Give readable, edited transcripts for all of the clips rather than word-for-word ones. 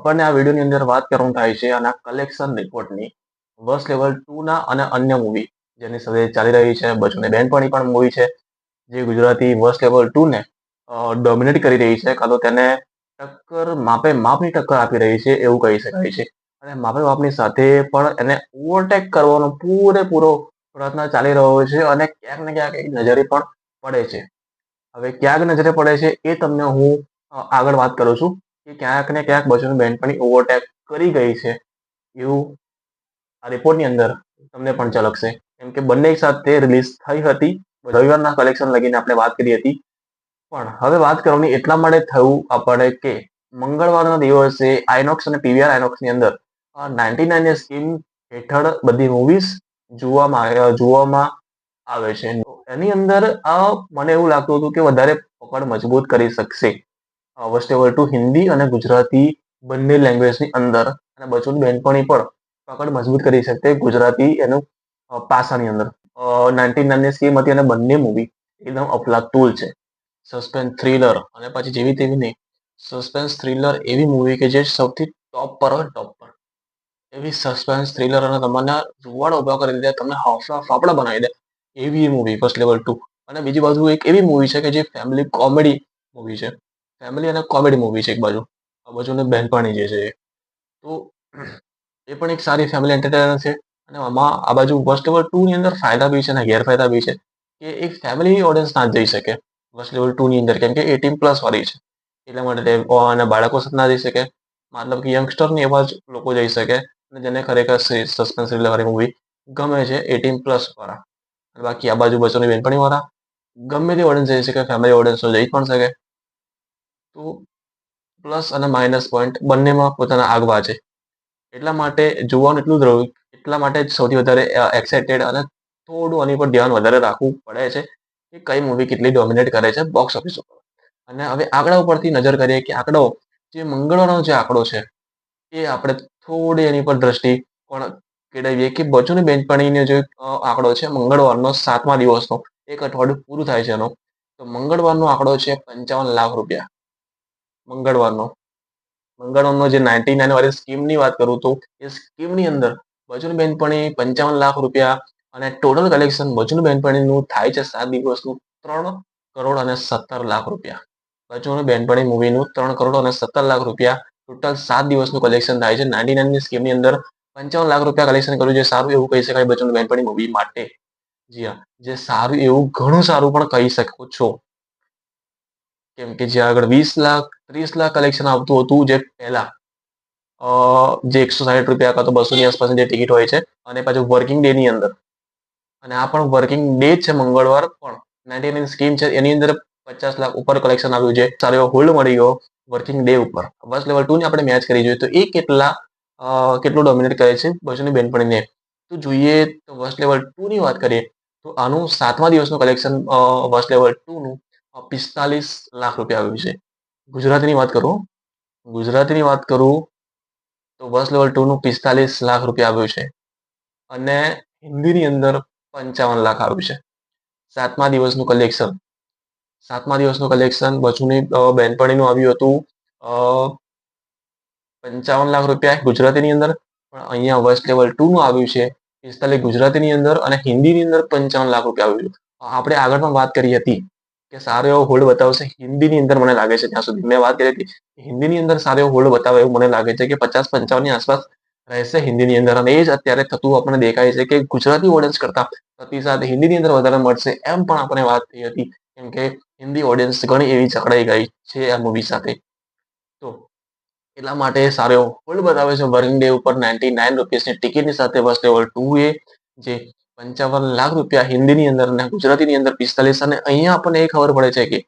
આપણને આ વિડીયોની અંદર વાત કરવાનું થાય છે આના કલેક્શન રિપોર્ટની વર્ષ લેવલ 2 ના અને અન્ય મૂવી જેની સાથે ચાલી રહી છે બચુને બેનપણી પણ મૂવી છે જે ગુજરાતી વર્ષ લેવલ 2 ને ડોમિનેટ કરી રહી છે કાં તો તેને ટક્કર માપની ટક્કર આપી રહી છે એવું કહી શકાય છે અને માપની સાથે પણ એને ઓવરટેક કરવાનો પૂરેપૂરો પ્રયત્ન ચાલી રહ્યો છે અને ક્યાંક ને ક્યાંક એક નજરે પણ પડે છે. હવે ક્યાંક નજરે પડે છે એ તમને હું આગળ વાત કરું છું કે ક્યાંક ને ક્યાંક બચુની બેનપણી ઓવરટેક કરી ગઈ છે એવું આ રિપોર્ટની અંદર તમને પણ ઝલકશે કેમ કે બંને એક સાથે રિલીઝ થઈ હતી. રવિવારના કલેક્શન લગીને આપણે વાત કરી હતી પણ હવે વાત કરવાની એટલા માટે થયું આપણે કે મંગળવારના દિવસે આઇનોક્સ અને પીવીઆર આઇનોક્સની અંદર 99 ની સ્કીમ હેઠળ બધી મૂવીઝ જોવામાં આવે છે. એની અંદર મને એવું લાગતું હતું કે વધારે પકડ મજબૂત કરી શકશે વર્ષ લેવલ 2 હિન્દી અને ગુજરાતી બંને લેંગ્વેજની અંદર અને બચુની બેનપણી પણ પકડ મજબૂત કરી શકते ગુજરાતી એનું પાસાની અંદર 99 ની સ્કીમ હતી અને બંને મૂવી એકદમ અફલાતુલ છે. સસ્પેન્સ થ્રિલર અને પછી જેવી તેવી નહીં સસ્પેન્સ થ્રિલર એવી મૂવી કે જે સૌથી ટોપ પર હોય ટોપ પર એવી સસ્પેન્સ થ્રિલર અને તમને રૂવાડા ઉભા કરી દે તમને હાફડા ફાફડા બનાવી દે એવી મૂવી ફર્સ્ટ લેવલ 2 અને બીજી બાજુ એક એવી મૂવી છે કે જે ફેમિલી કોમેડી મૂવી છે. ફેમિલી અને કોમેડી મૂવી છે એક બાજુ આ બાજુની બેનપણી જે છે તો એ પણ એક સારી ફેમિલી એન્ટરટેનર છે અને આમાં આ બાજુ વર્ષ લેવલ 2 ની અંદર ફાયદા બી છે અને ગેરફાયદા બી છે કે એક ફેમિલી ઓડિયન્સ ના જઈ શકે વર્ષ લેવલ 2 ની અંદર કેમ કે 18+ વાળી છે એટલા માટે અને બાળકો સાથે ના જઈ શકે મતલબ કે યંગસ્ટર ને એવા જ લોકો જઈ શકે અને જેને ખરેખર સસ્પેન્સ થ્રિલર વાળી મૂવી ગમે છે 18+ વાળા બાકી આ બાજુ બચોની બેનપણી વાળા ગમે તે ઓડિયન્સ જઈ શકે ફેમિલી ઓડિયન્સ તો જઈ પણ શકે તો પ્લસ અને માઇનસ પોઈન્ટ બંનેમાં પોતાના આગવા છે એટલા માટે જોવાનું એટલું જ રહ્યું એટલા માટે જ સૌથી વધારે એક્સાઇટેડ અને થોડું આની પર ધ્યાન વધારે રાખવું પડે છે કે કઈ મૂવી કેટલી ડોમિનેટ કરે છે બોક્સ ઓફિસ ઉપર અને હવે આંકડા ઉપરથી નજર કરીએ કે આંકડો જે મંગળવારનો જે આંકડો છે એ આપણે થોડી એની પર દ્રષ્ટિ પણ કેળવીએ કે બચુની બેનપણીનો જે આંકડો છે મંગળવારનો 7મા દિવસનો એક અઠવાડિયું પૂરું થાય છે એનો તો મંગળવારનો આંકડો છે 55 લાખ રૂપિયા મંગળવારનો જે 99 વાળી સ્કીમની વાત કરું તો એ સ્કીમની અંદર બચુની બેનપણી 55 લાખ રૂપિયા અને ટોટલ કલેક્શન બચુની બેનપણીનું થાય છે 7 દિવસનું 3 કરોડ અને 17 લાખ રૂપિયા બચુની બેનપણી મૂવીનું 3 કરોડ અને 17 લાખ રૂપિયા ટોટલ 7 દિવસનું કલેક્શન થાય છે 99 ની સ્કીમની અંદર 55 લાખ રૂપિયા કલેક્શન કર્યું છે સારું એવું કહી શકાય બચુની બેનપણી મૂવી માટે જી હા જે સારું એવું ઘણું સારું પણ કહી શકો છો કેમ કે જ્યાં આગળ 20 લાખ 30 લાખ કલેક્શન આવતું હતું જે પહેલા જે 160 રૂપિયા કાં તો 200 ની આસપાસની જે ટિકિટ હોય છે અને પાછું વર્કિંગ ડે ની અંદર અને આ પણ વર્કિંગ ડે છે મંગળવાર પણ 99 સ્કીમ છે એની અંદર 50 લાખ ઉપર કલેક્શન આવ્યું છે સારો એવો હોલ્ડ મળી ગયો વર્કિંગ ડે ઉપર વર્ષ લેવલ 2 ની આપણે મેચ કરી જોઈએ તો એ કેટલું ડોમિનેટ કરે છે બચુની બેનપણીને તો જોઈએ તો વર્ષ લેવલ 2 ની વાત કરીએ તો આનું 7મા દિવસનું કલેક્શન વર્ષ લેવલ 2 નું 45 લાખ રૂપિયા આવ્યું છે. ગુજરાતીની વાત કરું તો વર્ષ લેવલ 2 નું 45 લાખ રૂપિયા આવ્યું છે અને હિન્દીની અંદર 55 લાખ આવ્યું છે. 7મા દિવસનું કલેક્શન બચુની બેનપણીનું આવ્યું હતું 55 લાખ રૂપિયા ગુજરાતીની અંદર પણ અહીંયા વર્ષ લેવલ 2 નું આવ્યું છે 45 ગુજરાતીની અંદર અને હિન્દીની અંદર 55 લાખ રૂપિયા આવ્યું છે. આપણે આગળ પણ વાત કરી હતી કે સારો એવો હોલ્ડ બતાવશે હિન્દીની અંદર મને લાગે છે ત્યાં સુધી મેં વાત કરી હતી હિન્દીની અંદર સારો એવો હોલ્ડ બતાવે એવું મને લાગે છે કે 50-55 ની આસપાસ રહેશે હિન્દીની અંદર અને એ જ અત્યારે થતું આપણને દેખાય છે કે ગુજરાતી ઓડિયન્સ કરતા પ્રતિસાદ હિન્દીની અંદર વધારે મળશે એમ પણ આપણે વાત થઈ હતી કેમ કે હિન્દી ઓડિયન્સ ઘણી એવી જકડાઈ ગઈ છે આ મૂવી સાથે તો એટલા માટે સારો એવો હોલ્ડ બતાવે છે વર્કિંગ ડે ઉપર 99 રૂપિયાની ટિકિટની સાથે વર્ષ લેવલ 2 એ જે 55 લાખ રૂપિયા હિન્દીની અંદર અને ગુજરાતીની અંદર 45 અને અહીંયા આપણને એ ખબર પડે છે કે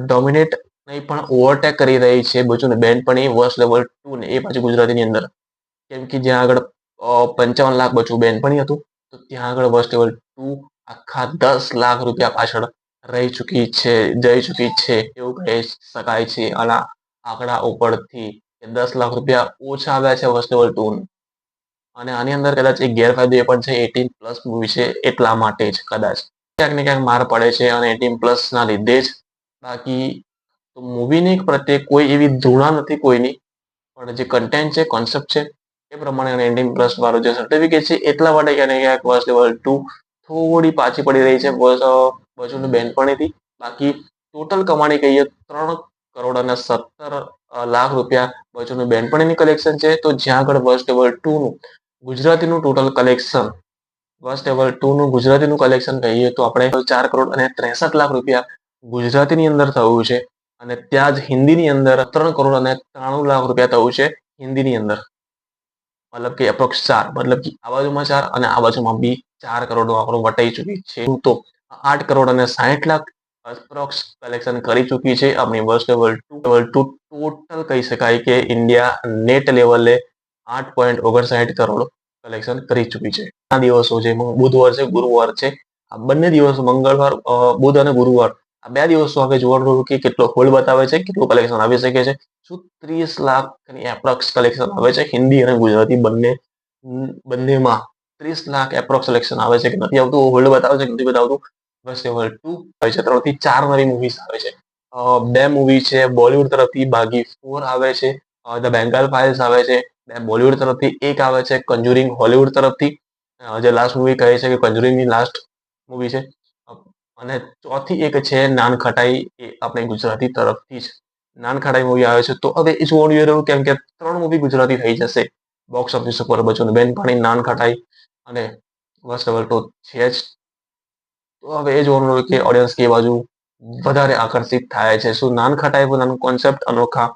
ડોમિનેટ નહીં પણ ઓવરટેક કરી રહી છે બચુની બેનપણી વર્ષ લેવલ 2 ને એ પાછી ગુજરાતીની અંદર કેમ કે જ્યાં આગળ 55 લાખ બચું બેનપણી હતું તો ત્યાં આગળ વર્ષ લેવલ 2 આખા 10 લાખ રૂપિયા પાછળ જઈ ચૂકી છે એવું કહી શકાય છે આના આંકડા ઉપરથી 10 લાખ રૂપિયા ઓછા આવ્યા છે વર્ષ લેવલ 2 અને આની અંદર કદાચ એક ગેરફાયદો એ પણ છે 18+ મૂવી છે એટલા માટે જ કદાચ ક્યાંક ને ક્યાંક માર પડે છે અને 18+ ના લીધે જ બાકી તો મૂવીની પ્રત્યે કોઈ એવી ધૃણા નથી કોઈની પણ જે કન્ટેન્ટ છે, કોન્સેપ્ટ છે, એ પ્રમાણે 19+ વાળું જે સર્ટિફિકેટ છે એટલા માટે ક્યાંક ને ક્યાંક વર્ષ લેવલ 2 થોડી પાછી પડી રહી છે બચુની બેનપણીથી. બાકી ટોટલ કમાણી કહીએ 3 કરોડ અને 17 લાખ રૂપિયા બચુની બેનપણીની કલેક્શન છે. તો જ્યાં આગળ વર્ષ લેવલ 2 નું ગુજરાતીનું ટોટલ કલેક્શન વર્ષ લેવલ 2 નું ગુજરાતીનું કલેક્શન કહીએ તો આપણે 4 કરોડ અને 63 લાખ રૂપિયા ગુજરાતીની અંદર થયું છે. અને ત્યાં જ હિન્દીની અંદર 3 કરોડ અને 93 લાખ રૂપિયા થયું છે હિન્દીની અંદર. મતલબ કે એપ્રોક્સ 4, મતલબ કે આ બાજુમાં 4 અને આ બાજુમાં બી 4 કરોડનો આંકડો વટાઈ ચૂકી છે. તો 8 કરોડ અને 60 લાખ એપ્રોક્સ કલેક્શન કરી ચૂકી છે આપણી વર્ષ લેવલ 2 ટોટલ કહી શકાય કે ઇન્ડિયા નેટ લેવલે 8.59 કરોડ કલેક્શન કરી ચૂકી છે. આ દિવસો છે બુધવાર છે, ગુરુવાર છે, આ બંને દિવસો મંગળવાર, બુધ અને ગુરુવાર, આ 2 દિવસો હવે જોવાનું કે કેટલો હોલ્ડ બતાવે છે, કેટલું કલેક્શન આવી શકે છે. શું 30 લાખની એપ્રોક્સ કલેક્શન આવે છે હિન્દી અને ગુજરાતી બંનેમાં? 30 લાખ એપ્રોક્સ કલેક્શન આવે છે કે નથી આવતું? હોલ્ડ બતાવે છે કે નથી બતાવતું? બસ લેવલ 2 આવે છે. 3 થી 4 નવી મૂવીઝ આવે છે. 2 મૂવી છે બોલિવૂડ તરફથી, બાગી 4 આવે છે, ધ બેંગાલ ફાઇલ્સ આવે છે. 2 બોલિવૂડ તરફથી, એક આવે છે કન્જુરિંગ હોલિવૂડ તરફથી. જે લાસ્ટ મૂવી કહે છે કે કન્જુરિંગની લાસ્ટ મૂવી છે. અને ચોથી એક છે નાન ખટાઈ, એ આપણે ગુજરાતી તરફથી જ નાન ખટાઈ મૂવી આવે છે. તો હવે એ જોવાનું એ રહ્યું, કેમ કે 3 મૂવી ગુજરાતી થઈ જશે બોક્સ ઓફિસ ઉપર. બચું બેનપણી, નાન ખટાઈ અને વર્ષ લેવલ 2 છે જ. તો હવે એ જોવાનું રહ્યું કે ઓડિયન્સ કે બાજુ વધારે આકર્ષિત થાય છે. શું નાન ખટાઈ નાનું કોન્સેપ્ટ અનોખા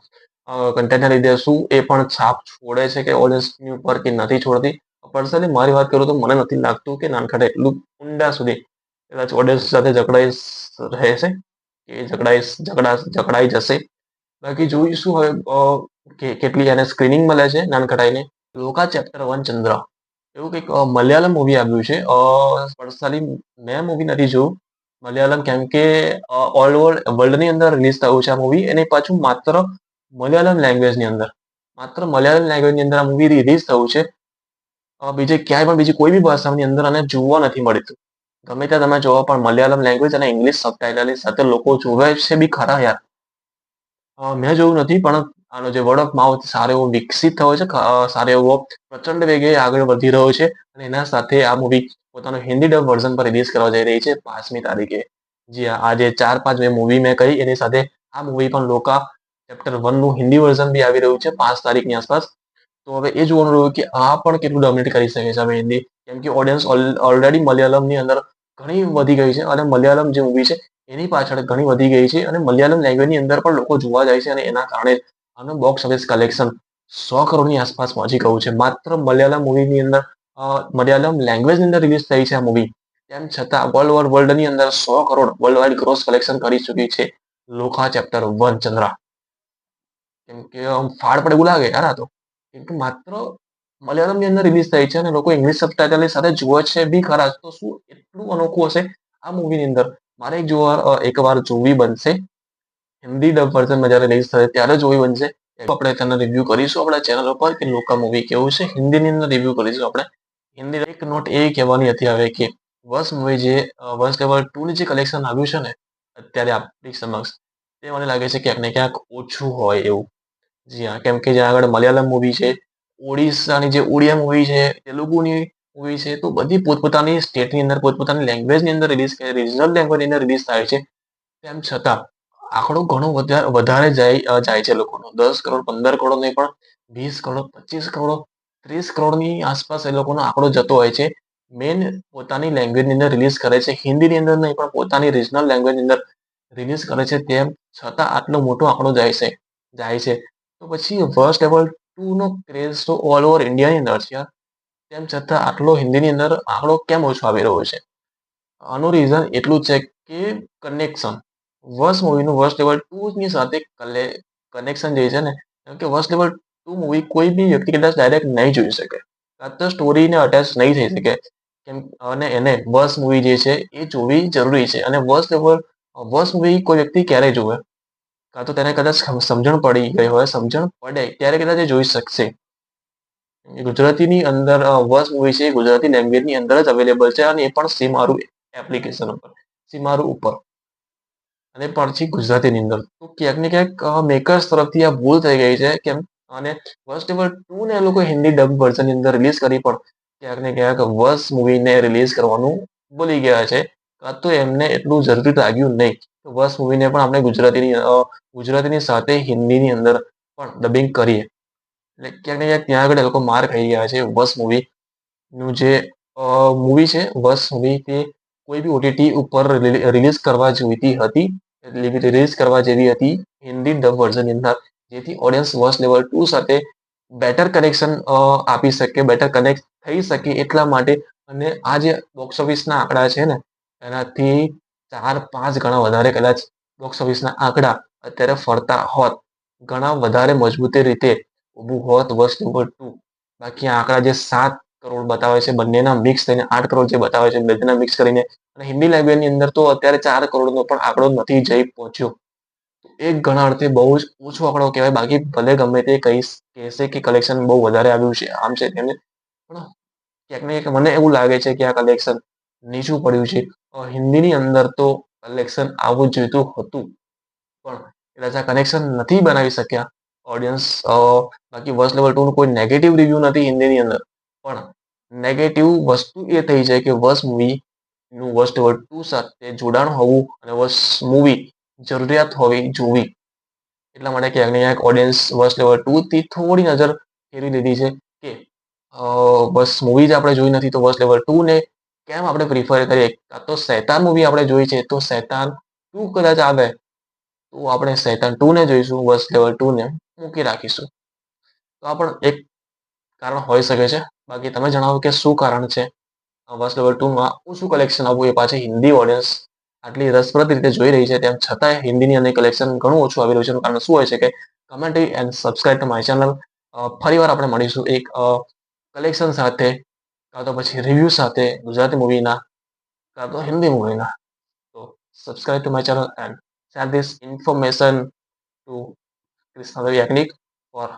કન્ટેન્ટના લીધે શું એ પણ છાપ છોડે છે કે ઓડિયન્સની ઉપર, કે નથી છોડતી? પર્સનલી મારી વાત કરું તો મને નથી લાગતું કે નાન ખટાઈ એટલું ઊંડા સુધી કદાચ ઓડિયન્સ સાથે જકડાઈ રહેશે કે જકડાઈ જશે. બાકી જોઈશું હવે કે કેટલી એને સ્ક્રીનિંગ મળે છે નાનખટાઈને. લોકા ચેપ્ટર 1 ચંદ્ર એવું કંઈક મલયાલમ મૂવી આવ્યું છે. પર્સનલી મેં મૂવી નથી જોયું મલયાલમ, કેમ કે ઓલ ઓવર વર્લ્ડની અંદર રિલીઝ થયું છે આ મૂવી, અને પાછું માત્ર મલયાલમ લેંગ્વેજની અંદર, માત્ર મલયાલમ લેંગ્વેજની અંદર આ મૂવી રિલીઝ થયું છે. બીજે ક્યાંય પણ બીજી કોઈ બી ભાષાની અંદર આને જોવા નથી મળતું. ગમે ત્યાં તમે જોવો પણ મલયાલમ લેંગ્વેજ અને ઇંગ્લિશ સબટાઇટલની સાથે લોકો જોવે છે બી ખરા યાર. મેં જોયું નથી, પણ આનો જે વર્ડ ઓફ માઉથ સારો એવો વિકસિત થયો છે, સારો એવો પ્રચંડ વેગે આગળ વધી રહ્યો છે. અને એના સાથે આ મૂવી પોતાનું હિન્દી ડબ વર્ઝન પર રિલીઝ કરવા જઈ રહી છે 5મી તારીખે. જી હા, આજે 4-5 મૂવી મેં કહી, એની સાથે આ મૂવી પણ લોકા ચેપ્ટર 1 નું હિન્દી વર્ઝન બી આવી રહ્યું છે 5 તારીખની આસપાસ. તો હવે એ જોવાનું રહ્યું કે આ પણ કેટલું ડોમિનેટ કરી શકે છે હવે હિન્દી, કેમ કે ઓડિયન્સ ઓલરેડી મલયાલમની અંદર ઘણી વધી ગઈ છે, અને મલયાલમ જે મૂવી છે એની પાછળ ઘણી વધી ગઈ છે, અને મલયાલમ લેંગ્વેજની અંદર પણ લોકો જોવા જાય છે. અને એના કારણે આનું બોક્સ ઓફિસ કલેક્શન 100 કરોડની આસપાસ પહોંચી ગયું છે. માત્ર મલયાલમ મૂવીની અંદર, મલયાલમ લેંગ્વેજની અંદર રિલીઝ થઈ છે આ મૂવી, તેમ છતાં ઓલ ઓવર વર્લ્ડની અંદર 100 crore world wide gross collection કરી ચૂકી છે લોકા ચેપ્ટર 1 ચંદ્રા. કેમ કે ફાડ પડે એવું લાગે યાર આ તો, કેમ કે માત્ર મલયાલમની અંદર રિલીઝ થઈ છે અને લોકો ઇંગ્લિશ સબટાઇટલની સાથે જુએ છે બી ખરા. તો શું એટલું અનોખું હશે આ મૂવીની અંદર? મારે એકવાર જોવી બનશે. હિન્દી ડબ વર્ઝનમાં જ્યારે રિલીઝ થશે ત્યારે જોવી બનશે. આપણે તેનો રિવ્યુ કરીશું આપણા ચેનલ ઉપર કે લોકા મૂવી કેવું છે. હિન્દીની અંદર રિવ્યુ કરીશું આપણે. હિન્દી એક નોટ એ કહેવાની હતી હવે કે વર્ષ મૂવી જે વર્ષ લેવલ 2 ની જે કલેક્શન આવ્યું છે ને અત્યારે આપણી સમક્ષ, તે મને લાગે છે ક્યાંક ને ક્યાંક ઓછું હોય એવું. જી હા, કેમ કે જ્યાં આગળ મલયાલમ મૂવી છે, ઓડિશાની જે ઉડિયા મૂવી છે, તેલુગુની મૂવી છે, તો બધી પોતપોતાની સ્ટેટની અંદર પોતપોતાની લેંગ્વેજની અંદર રિજનલ લેંગ્વેજની અંદર રિલીઝ થાય છે. તેમ છતાં આંકડો ઘણો વધારે જાય છે લોકોનો. 10 કરોડ, 15 કરોડ નહીં, પણ 20 કરોડ, 25 કરોડ, 30 કરોડની આસપાસ એ લોકોનો આંકડો જતો હોય છે. મેન પોતાની લેંગ્વેજની અંદર રિલીઝ કરે છે, હિન્દીની અંદર નહીં પણ પોતાની રિજનલ લેંગ્વેજની અંદર રિલીઝ કરે છે. તેમ છતાં આટલો મોટો આંકડો જાય છે. તો પછી વર્ષ લેવલ 2 નો ક્રેઝ તો ઓલ ઓવર ઇન્ડિયાની અંદર છે યાર. તેમ છતાં આટલો હિન્દીની અંદર આંકડો કેમ ઓછો આવી રહ્યો છે? આનું રીઝન એટલું જ છે કે કનેક્શન. મૂવીનું વર્ષ લેવલ 2 ની સાથે કનેક્શન જે છે ને, કેમ કે વર્ષ લેવલ 2 મૂવી કોઈ બી વ્યક્તિ કદાચ ડાયરેક્ટ નહીં જોઈ શકે, કાં તો સ્ટોરીને અટેચ નહીં થઈ શકે. અને એને વર્ષ મૂવી જે છે એ જોવી જરૂરી છે. અને વર્ષ મૂવી કોઈ વ્યક્તિ ક્યારે જોવે? કાં તો તેને કદાચ સમજણ પડી ગઈ હોય, સમજણ પડે ત્યારે કદાચ એ જોઈ શકશે. ગુજરાતીની અંદર વર્ષ મૂવી છે, ગુજરાતી લેંગ્વેજની અંદર જ અવેલેબલ છે, અને એ પણ સીમારું એપ્લિકેશન ઉપર, સીમારું ઉપર, અને પછી ગુજરાતીની અંદર. તો ક્યાંક ને ક્યાંક મેકર્સ તરફથી આ ભૂલ થઈ ગઈ છે. કેમ? અને વર્સ લેવલ 2 ને એ લોકો હિન્દી ડબ વર્ઝનની અંદર રિલીઝ કરી પણ ક્યાંક ને ક્યાંક વર્સ મૂવીને રિલીઝ કરવાનું ભૂલી ગયા છે. કાં તો એમને એટલું જરૂરી લાગ્યું નહીં. વર્સ મૂવીને પણ આપણે ગુજરાતીની સાથે હિન્દીની અંદર પણ ડબિંગ કરીએ. એટલે ક્યાંક ને ક્યાંક ત્યાં આગળ એ લોકો માર ખાઈ ગયા છે. વસ મૂવીનું જે મૂવી છે વસ મૂવી તે કોઈ બી ઓટીટી ઉપર રિલીઝ કરવા જોઈતી હતી. રિલીઝ કરવા જેવી હતી હિન્દી ડબ વર્ઝનની અંદર, જેથી ઓડિયન્સ વસ લેવલ 2 સાથે બેટર કનેક્શન આપી શકે, બેટર કનેક્ટ થઈ શકે એટલા માટે. અને આ જે બોક્સ ઓફિસના આંકડા છે ને એનાથી 4-5 ગણા વધારે કદાચ બોક્સ ઓફિસના આંકડા અત્યારે ફરતા હોત, ઘણા વધારે મજબૂતી રીતે ઊભું હોત વસ લેવલ 2. બાકી આંકડા જે 7 કરોડ બતાવે છે બંનેના મિક્સ થઈને 8 કરોડ જે બતાવે છે બંનેના મિક્સ કરીને, અને હિન્દી લેંગ્વેજની અંદર તો અત્યારે 4 કરોડનો પણ આંકડો નથી જઈ પહોંચ્યો. એક ઘણા અર્થે બહુ જ ઓછો આંકડો કહેવાય. બાકી ભલે ગમે તે કહેશે કે કલેક્શન બહુ વધારે આવ્યું છે, આમ છે તેમ છે, પણ ક્યાંક ને ક્યાંક મને એવું લાગે છે કે આ કલેક્શન નીચું પડ્યું છે. હિન્દીની અંદર તો કલેક્શન આવવું જોઈતું હતું, પણ કદાચ આ કનેક્શન નથી બનાવી શક્યા ઓડિયન્સ. બાકી વર્સ લેવલ 2 નું કોઈ નેગેટિવ રિવ્યુ નથી હિન્દીની અંદર, પણ નેગેટિવ વસ્તુ એ થઈ છે કે વસ મૂવીનું વર્સ લેવલ 2 સાથે જોડાણ હોવું અને વસ મૂવી જરૂરિયાત હોવી જોવી. એટલા માટે ક્યાંક ને ક્યાંક ઓડિયન્સ વર્સ લેવલ 2 થી થોડી નજર ફેરવી લીધી છે કે બસ મૂવી જ આપણે જોઈ નથી તો વર્સ લેવલ 2 ને કેમ આપણે પ્રિફર કરીએ. કાં તો શૈતાન મૂવી આપણે જોઈ છે તો શૈતાન 2 કદાચ આવે તો આપણે શૈતાન 2 ને જોઈશું, વર્સ લેવલ 2 ને મૂકી રાખીશું. તો આ પણ એક કારણ હોઈ શકે છે. બાકી તમે જણાવો કે શું કારણ છે વર્સ લેવલ 2માં ઓછું કલેક્શન આવવું, એ પાછી હિન્દી ઓડિયન્સ આટલી રસપ્રદ રીતે જોઈ રહી છે તેમ છતાંય હિન્દીની અંદર કલેક્શન ઘણું ઓછું આવી રહ્યું છે. એનું કારણ શું હોય છે કે comment and subscribe to my channel. ફરીવાર આપણે મળીશું એક કલેક્શન સાથે, કાં તો પછી રિવ્યૂ સાથે ગુજરાતી મૂવીના, કાં તો હિન્દી મૂવીના. તો subscribe to my channel and share this information to Krishna Yagnik for